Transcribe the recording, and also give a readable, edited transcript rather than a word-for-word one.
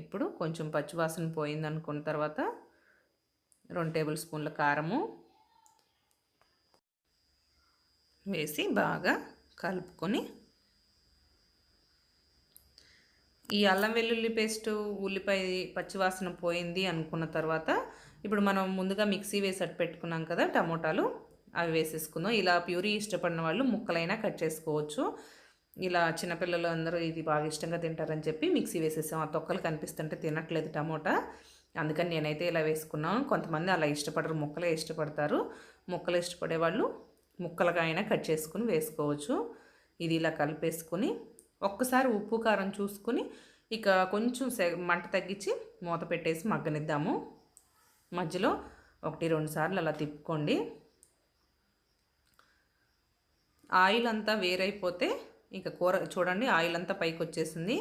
ఇప్పుడు కొంచెం పచ్చివాసన పోయింది అనుకున్న తర్వాత 2 టేబుల్ స్పూన్ల కారము వేసి బాగా కలుపుకొని ఈ అల్లం వెల్లుల్లి పేస్ట్ ఉల్లిపాయ పచ్చివాసన పోయింది అనుకున్న తర్వాత ఇప్పుడు మనం ముందుగా మిక్సీ వేసి అట్టు పెట్టుకున్నాం కదా టమోటాలు, అవి వేసేసుకుందాం. ఇలా ప్యూరీ ఇష్టపడిన వాళ్ళు ముక్కలైనా కట్ చేసుకోవచ్చు. ఇలా చిన్నపిల్లలు అందరూ ఇది బాగా ఇష్టంగా తింటారని చెప్పి మిక్సీ వేసేసాం. ఆ తొక్కలు కనిపిస్తుంటే తినట్లేదు టమోటా, అందుకని నేనైతే ఇలా వేసుకున్నాను. కొంతమంది అలా ఇష్టపడరు, ముక్కలే ఇష్టపడతారు. ముక్కలు ఇష్టపడే వాళ్ళు ముక్కలుగా అయినా కట్ చేసుకుని వేసుకోవచ్చు. ఇది ఇలా కలిపేసుకుని ఒక్కసారి ఉప్పు కారం చూసుకుని ఇక కొంచెం మంట తగ్గించి మూత పెట్టేసి మగ్గనిద్దాము. మధ్యలో 1-2 సార్లు అలా తిప్పుకోండి. ఆయిల్ అంతా వేరైపోతే ఇక కూర చూడండి, ఆయిల్ అంతా పైకి వచ్చేసింది.